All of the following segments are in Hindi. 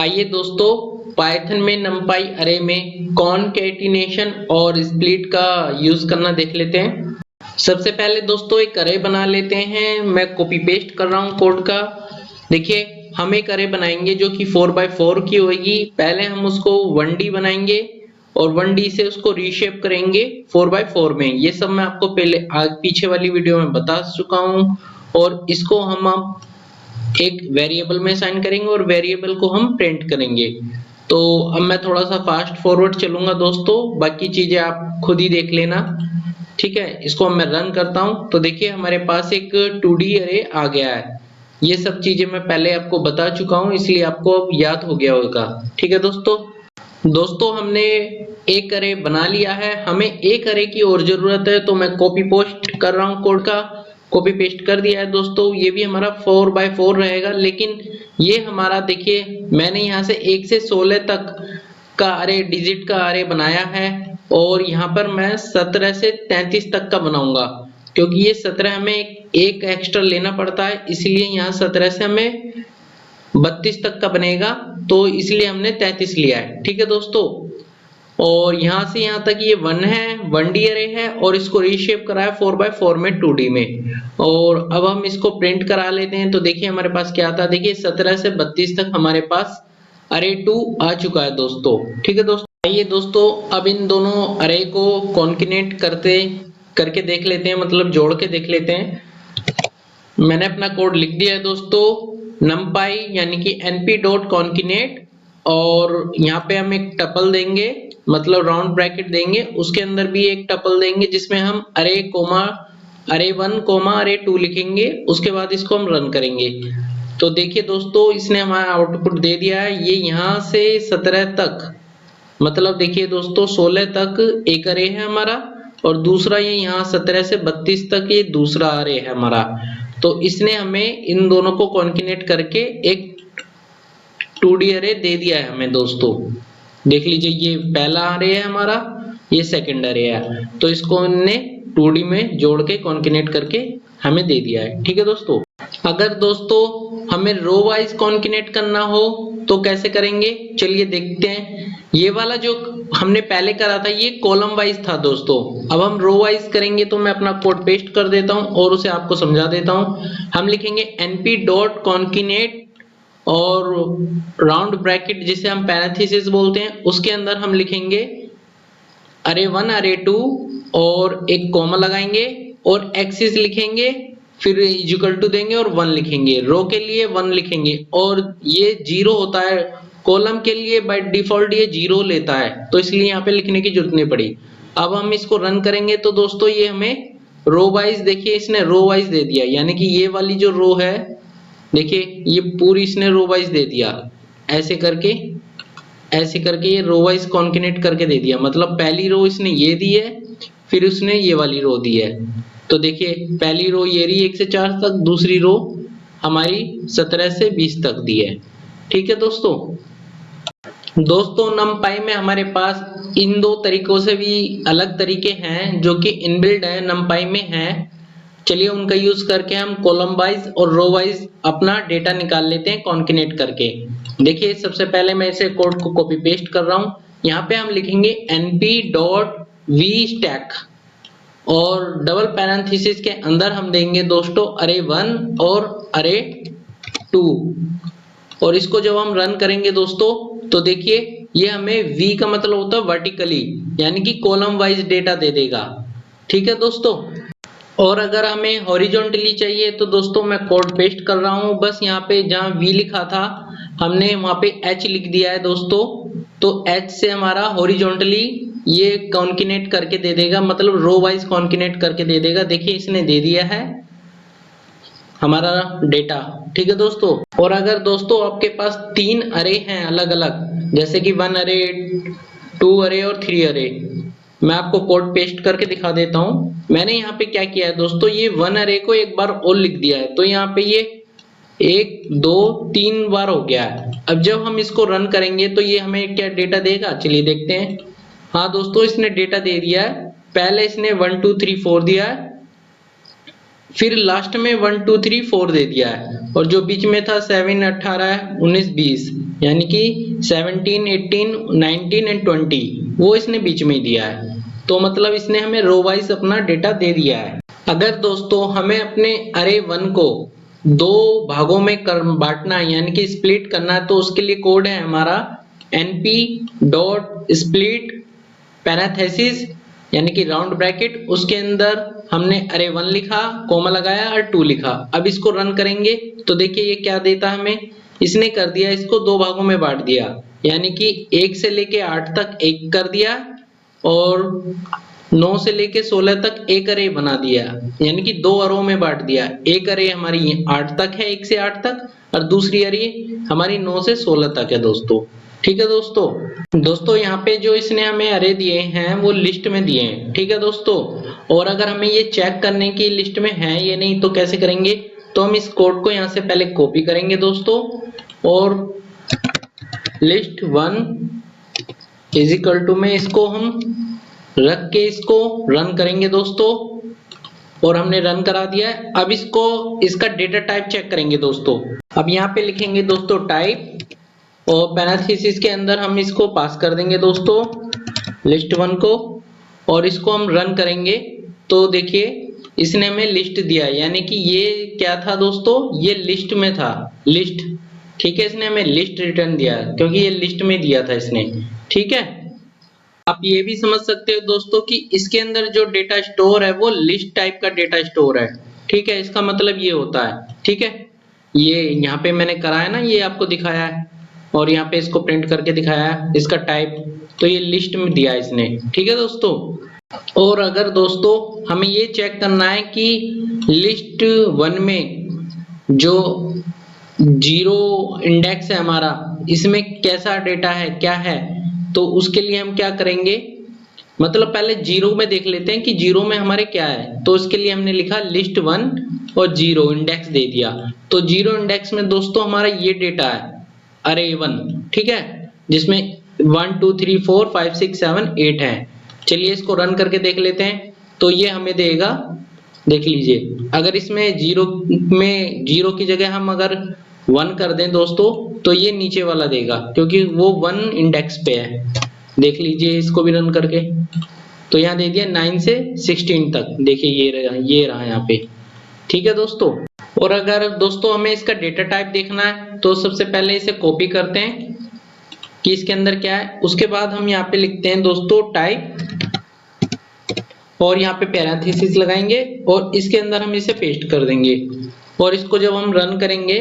आइए दोस्तों, पाइथन में नंपाई अरे में कॉनकैटिनेशन और स्प्लिट का यूज करना देख लेते हैं। सबसे पहले दोस्तों एक अरे बना लेते हैं। मैं कॉपी पेस्ट कर रहा हूं कोड का। देखिए हम एक अरे बनाएंगे जो कि 4x4 की होगी। पहले हम उसको 1D बनाएंगे और 1D से उसको रीशेप करेंगे 4x4 में। ये सब मैं आपको पहले पीछे वाली वीडियो में बता चुका हूं। और इसको हम एक वेरिएबल में असाइन करेंगे और वेरिएबल को हम प्रिंट करेंगे। तो अब मैं थोड़ा सा फास्ट फॉरवर्ड चलूंगा दोस्तों, बाकी चीजें आप खुद ही देख लेना। ठीक है, इसको मैं रन करता हूं तो देखिए हमारे पास एक 2D अरे आ गया है। ये सब चीजें मैं पहले आपको बता चुका हूं, इसलिए आपको अब याद हो गया होगा। ठीक है दोस्तों हमने एक अरे बना लिया है। हमें एक अरे की और जरूरत है, तो मैं कॉपी पेस्ट कर रहा हूं कोड का। कॉपी पेस्ट कर दिया है दोस्तों। ये भी हमारा 4x4 रहेगा, लेकिन ये हमारा देखिए मैंने यहाँ से 1 से 16 तक का अरे डिजिट का अरे बनाया है और यहाँ पर मैं 17 से 33 तक का बनाऊंगा, क्योंकि ये 17 हमें एक एक्स्ट्रा लेना पड़ता है, इसलिए यहाँ 17 से हमें 32 तक का बनेगा, तो इसलिए हमने 33 लिया है। ठीक है दोस्तों, और यहाँ से यहाँ तक ये 1 है, 1D अरे है और इसको रीशेप करा है 4x4 में 2D में। और अब हम इसको प्रिंट करा लेते हैं। तो देखिए हमारे पास क्या आता है, देखिए 17 से 32 तक हमारे पास अरे 2 आ चुका है दोस्तों। ठीक है दोस्तों, आइए दोस्तों अब इन दोनों अरे को कॉन्केनेट करके देख लेते हैं, मतलब जोड़ के देख लेते हैं। मैंने अपना कोड लिख दिया है दोस्तों, numpy यानी कि np.concatenate, और यहाँ पे हम एक टपल देंगे, मतलब राउंड ब्रैकेट देंगे, उसके अंदर भी एक टपल देंगे जिसमें हम अरे 1 अरे 2 लिखेंगे। उसके बाद इसको हम रन करेंगे। तो देखिए दोस्तों इसने हमारा आउटपुट दे दिया है। ये यहाँ से 17 तक, मतलब देखिए दोस्तों 16 तक एक अरे है हमारा, और दूसरा ये यहाँ 17 से 32 तक ये दूसरा अरे है हमारा। तो इसने हमें इन दोनों को कॉन्केनेट करके एक 2D अरे दे दिया है हमें दोस्तों। देख लीजिए ये पहला अरे है हमारा, ये सेकंड अरे है, तो इसको इन्होंने 2D में जोड़ के कॉन्केनेट करके हमें दे दिया है। ठीक है दोस्तों, अगर दोस्तों हमें रो वाइज कॉन्केनेट करना हो तो कैसे करेंगे, चलिए देखते हैं। ये वाला जो हमने पहले करा था ये कॉलम वाइज था दोस्तों। अब हम रो वाइज करेंगे, तो मैं अपना कोड पेस्ट कर देता हूं और उसे आपको समझा देता हूं। हम लिखेंगे np.concatenate और राउंड ब्रैकेट जिसे हम पैरेंथेसिस बोलते हैं, उसके अंदर हम लिखेंगे अरे 1 अरे 2 और एक कॉमा लगाएंगे और एक्सिस लिखेंगे, फिर इक्वल टू देंगे और 1 लिखेंगे। रो के लिए 1 लिखेंगे और ये 0 होता है, कॉलम के लिए बाय डिफॉल्ट ये 0 लेता है, तो इसलिए यहाँ पे लिखने की जरूरत नहीं पड़ी। अब हम इसको रन करेंगे तो दोस्तों ये हमें रो वाइज, देखिए इसने रो वाइज दे दिया, यानी कि ये वाली जो रो है देखिए ये पूरी इसने रो वाइज दे दिया। ऐसे करके ये रो वाइज कॉन्केनेट करके दे दिया, मतलब पहली रो इसने ये दी है, फिर उसने ये वाली रो दी है। तो देखिए पहली रो ये रही 1 से 4 तक, दूसरी रो हमारी 17 से 20 तक दी है। ठीक है दोस्तों नमपाई में हमारे पास इन दो तरीकों से भी अलग तरीके हैं जो कि इनबिल्ड है, नमपाई में है। चलिए उनका यूज करके हम कॉलम वाइज और रो वाइज अपना डेटा निकाल लेते हैं कॉन्केनेट करके। देखिए सबसे पहले मैं इसे कोड को कॉपी पेस्ट कर रहा हूं। यहाँ पे हम लिखेंगे np.vstack और डबल पैरेंथेसिस के अंदर हम देंगे दोस्तों अरे 1 और अरे 2, और इसको जब हम रन करेंगे दोस्तों तो देखिए ये हमें v का मतलब होता है वर्टिकली, यानी कि कॉलम वाइज डेटा दे देगा। ठीक है दोस्तों, और अगर हमें हॉरिजॉन्टली चाहिए तो दोस्तों मैं कोड पेस्ट कर रहा हूं, बस यहाँ पे जहां v लिखा था हमने वहां पे h लिख दिया है दोस्तों। तो h से हमारा हॉरिजॉन्टली ये कॉन्केनेट करके दे देगा, मतलब रो वाइज कॉन्केनेट करके दे देगा। देखिए इसने दे दिया है हमारा डेटा। ठीक है दोस्तों, और अगर दोस्तों आपके पास 3 अरे हैं अलग अलग, जैसे कि 1 अरे 2 अरे और 3 अरे, मैं आपको कोड पेस्ट करके दिखा देता हूं। मैंने यहाँ पे क्या किया है दोस्तों, ये 1 अरे को एक बार और लिख दिया है, तो यहाँ पे ये 1 2 3 बार हो गया है। अब जब हम इसको रन करेंगे तो ये हमें क्या डेटा देगा, चलिए देखते हैं। हाँ दोस्तों इसने डेटा दे दिया है। पहले इसने 1 2 3 4 दिया है, फिर लास्ट में 1 2 3 4 दे दिया है, और जो बीच में था 7 18 19 20, यानी कि 17 18 19 एंड 20 वो इसने बीच में ही दिया है। तो मतलब इसने हमें रो वाइज अपना डेटा दे दिया है। अगर दोस्तों हमें अपने अरे 1 को दो भागों में बांटना है यानी कि स्प्लिट करना है, तो उसके लिए कोड है हमारा np डॉट स्प्लिट पैरेंथेसिस यानी कि राउंड ब्रैकेट, उसके अंदर हमने अरे 1 लिखा, कोमा लगाया और 2 लिखा। अब इसको रन करेंगे तो देखिए ये क्या देता हमें, इसने कर दिया इसको दो भागों में बांट दिया, यानी कि 1 से लेके 8 तक एक कर दिया और 9 से लेके 16 तक एक अरे बना दिया, यानी कि दो अरो में बांट दिया। एक अरे हमारी 8 तक है, 1 से 8 तक, और दूसरी अरे हमारी 9 से 16 तक है दोस्तों। ठीक है दोस्तों यहाँ पे जो इसने हमें अरे दिए हैं वो लिस्ट में दिए हैं। ठीक है दोस्तों, और अगर हमें ये चेक करने की लिस्ट में है या नहीं तो कैसे करेंगे, तो हम इस कोड को यहाँ से पहले कॉपी करेंगे दोस्तों, और लिस्ट 1 इज इक्वल टू में इसको हम रख के इसको रन करेंगे दोस्तों, और हमने रन करा दिया है। अब इसका डेटा टाइप चेक करेंगे दोस्तों। अब यहाँ पे लिखेंगे दोस्तों टाइप, और पैरेंथेसिस के अंदर हम इसको पास कर देंगे दोस्तों लिस्ट 1 को, और इसको हम रन करेंगे तो देखिए इसने हमें लिस्ट दिया, यानी कि ये क्या था दोस्तों, ये लिस्ट में था, लिस्ट। ठीक है, इसने हमें लिस्ट रिटर्न दिया क्योंकि ये लिस्ट में दिया था इसने। ठीक है, आप ये भी समझ सकते हो दोस्तों कि इसके अंदर जो डेटा स्टोर है वो लिस्ट टाइप का डेटा स्टोर है। ठीक है, इसका मतलब ये होता है। ठीक है, ये यहाँ पे मैंने करा है ना, ये आपको दिखाया है, और यहाँ पे इसको प्रिंट करके दिखाया है इसका टाइप, तो ये लिस्ट में दिया इसने। ठीक है दोस्तों, और अगर दोस्तों हमें ये चेक करना है कि लिस्ट 1 में जो 0 इंडेक्स है हमारा, इसमें कैसा डेटा है, क्या है, तो उसके लिए हम क्या करेंगे, मतलब पहले 0 में देख लेते हैं कि 0 में हमारे क्या है। तो इसके लिए हमने लिखा लिस्ट 1 और 0 इंडेक्स दे दिया। तो 0 इंडेक्स में दोस्तों हमारा ये डेटा है अरे 1। ठीक है, जिसमें 1 2 3 4 5 6 7 8 है। चलिए इसको रन करके देख लेते हैं, तो ये हमें देगा, देख लीजिए, अगर इसमें 0 की जगह हम अगर 1 कर दें दोस्तों तो ये नीचे वाला देगा क्योंकि वो 1 इंडेक्स पे है। देख लीजिए इसको भी रन करके, तो यहाँ दे दिया 9 से 16 तक, देखिए ये रहा यहाँ पे। ठीक है दोस्तों, और अगर दोस्तों हमें इसका डेटा टाइप देखना है तो सबसे पहले इसे कॉपी करते हैं कि इसके अंदर क्या है, उसके बाद हम यहाँ पे लिखते हैं दोस्तों टाइप, और यहाँ पे पैरेंथेसिस लगाएंगे और इसके अंदर हम इसे पेस्ट कर देंगे, और इसको जब हम रन करेंगे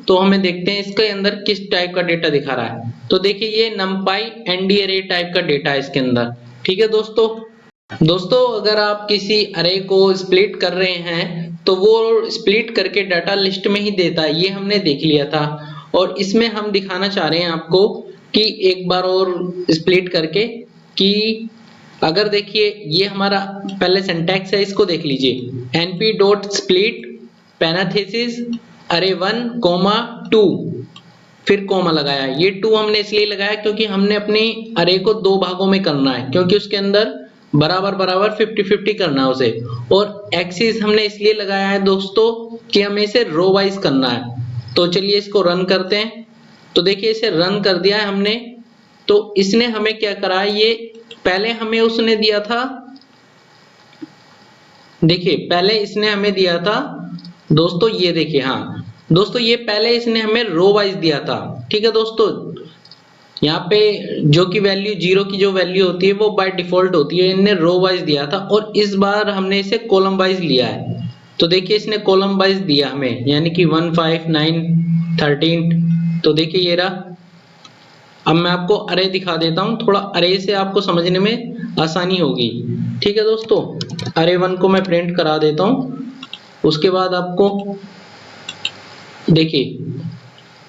तो हमें देखते हैं इसके अंदर किस टाइप का डेटा दिखा रहा है। तो देखिए ये numpy nd array टाइप का डेटा है इसके अंदर। ठीक है दोस्तों अगर आप किसी अरे को स्प्लिट कर रहे हैं तो वो स्प्लिट करके डाटा लिस्ट में ही देता है, ये हमने देख लिया था। और इसमें हम दिखाना चाह रहे हैं आपको कि एक बार और स्प्लिट करके, कि अगर देखिए ये हमारा पहले सिंटैक्स है, इसको देख लीजिए, np डॉट स्प्लिट पैरेंथेसिस अरे 1 कोमा 2, फिर कोमा लगाया। ये 2 हमने इसलिए लगाया क्योंकि हमने अपनी अरे को दो भागों में करना है, क्योंकि उसके अंदर बराबर 50-50 करना है उसे। और एक्सिस हमने इसलिए लगाया है दोस्तों कि हमें इसे रो वाइज करना है। तो चलिए इसको रन करते हैं, तो देखिए इसे रन कर दिया है हमने। तो इसने हमें क्या करा, ये पहले हमें उसने दिया था, देखिए पहले इसने हमें दिया था दोस्तों, ये देखिए, हाँ दोस्तों ये पहले इसने हमें रो वाइज दिया था। ठीक है दोस्तों, यहाँ पे जो की वैल्यू 0 की जो वैल्यू होती है वो बाय डिफॉल्ट होती है, इन्हें रो वाइज दिया था, और इस बार हमने इसे कॉलम वाइज लिया है। तो देखिए इसने कॉलम वाइज दिया हमें, यानी कि 1 5 9 13। तो देखिए ये रहा। अब मैं आपको अरे दिखा देता हूँ, थोड़ा अरे से आपको समझने में आसानी होगी। ठीक है दोस्तों, अरे 1 को मैं प्रिंट करा देता हूँ, उसके बाद आपको देखिए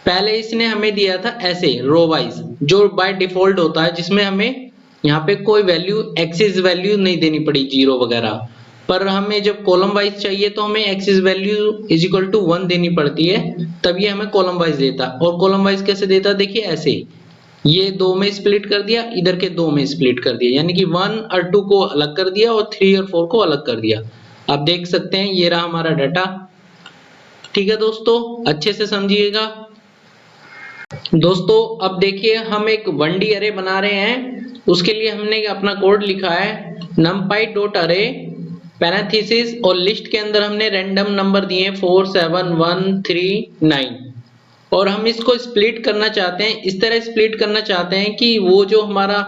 पहले इसने हमें दिया था ऐसे रो वाइज, जो बाय डिफॉल्ट होता है, जिसमें हमें यहाँ पे कोई वैल्यू एक्सिस वैल्यू नहीं देनी पड़ी 0 वगैरह। पर हमें जब कॉलम वाइज चाहिए तो हमें axis value is equal to 1 देनी पड़ती है, तब ये हमें कॉलम वाइज देता। और कॉलम वाइज कैसे देता, देखिए ऐसे, ये 2 में स्प्लिट कर दिया, इधर के 2 में स्प्लिट कर दिया, यानी कि 1 और 2 को अलग कर दिया और 3 और 4 को अलग कर दिया। आप देख सकते हैं ये रहा हमारा डाटा। ठीक है दोस्तों, अच्छे से समझिएगा। दोस्तों अब देखिए हम एक 1D अरे बना रहे हैं, उसके लिए हमने अपना कोड लिखा है numpy डॉट अरे पैरेंथेसिस और लिस्ट के अंदर हमने रैंडम नंबर दिए 4 7 1 3 9 और हम इसको स्प्लिट करना चाहते हैं। इस तरह स्प्लिट करना चाहते हैं कि वो जो हमारा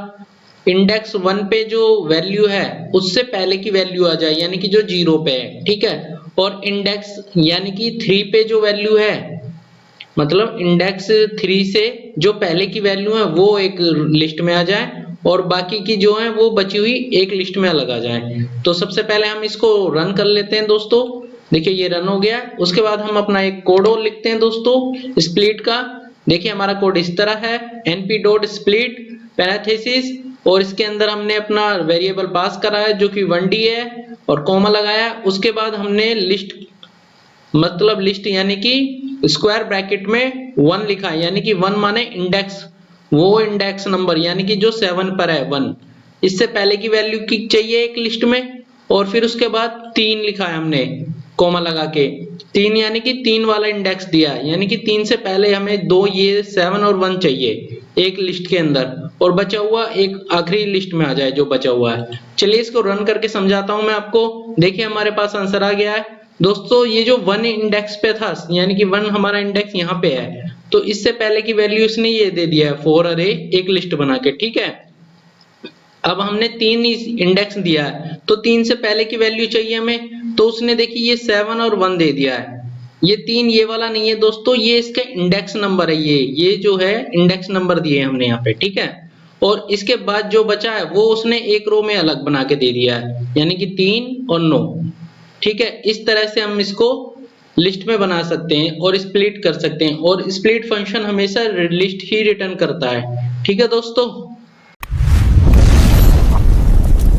इंडेक्स 1 पे जो वैल्यू है उससे पहले की वैल्यू आ जाए, यानी कि जो 0 पे है। ठीक है, और इंडेक्स यानी कि 3 पे जो वैल्यू है, मतलब इंडेक्स 3 से जो पहले की वैल्यू है वो एक लिस्ट में आ जाए और बाकी की जो है वो बची हुई एक लिस्ट में अलग आ जाए। तो सबसे पहले हम इसको रन कर लेते हैं दोस्तों। देखिए ये रन हो गया। उसके बाद हम अपना एक कोड और लिखते हैं दोस्तों स्प्लिट का। देखिए हमारा कोड इस तरह है np डॉट स्प्लिट पैरेंथेसिस और इसके अंदर हमने अपना वेरिएबल पास करा है जो कि 1D है और कॉमा लगाया। उसके बाद हमने लिस्ट मतलब लिस्ट यानी कि स्क्वायर ब्रैकेट में 1 लिखा है, यानी कि 1 माने इंडेक्स, वो इंडेक्स नंबर यानी कि जो 7 पर है 1, इससे पहले की वैल्यू की चाहिए एक लिस्ट में। और फिर उसके बाद 3 लिखा है हमने कोमा लगा के, 3 यानी कि 3 वाला इंडेक्स दिया है, यानी कि 3 से पहले हमें दो ये 7 और 1 चाहिए एक लिस्ट के अंदर और बचा हुआ एक आखिरी लिस्ट में आ जाए जो बचा हुआ है। चलिए इसको रन करके समझाता हूं मैं आपको। देखिए हमारे पास आंसर आ गया है दोस्तों। ये जो 1 इंडेक्स पे था यानी कि 1 हमारा इंडेक्स यहाँ पे है, तो इससे पहले की वैल्यू इसने ये दे दिया है 4 अरे एक लिस्ट बना के। ठीक है, अब हमने 3 इंडेक्स दिया है तो 3 से पहले की वैल्यू चाहिए हमें, तो उसने देखिए ये 7 और 1 दे दिया है। ये 3 ये वाला नहीं है दोस्तों, ये इसका इंडेक्स नंबर है, ये जो है इंडेक्स नंबर दिए हमने यहाँ पे। ठीक है, और इसके बाद जो बचा है वो उसने एक रो में अलग बना के दे दिया है, यानी कि 3 और 9। ठीक है, इस तरह से हम इसको लिस्ट में बना सकते हैं और स्प्लिट कर सकते हैं और स्प्लिट फंक्शन हमेशा लिस्ट ही रिटर्न करता है। ठीक है दोस्तों।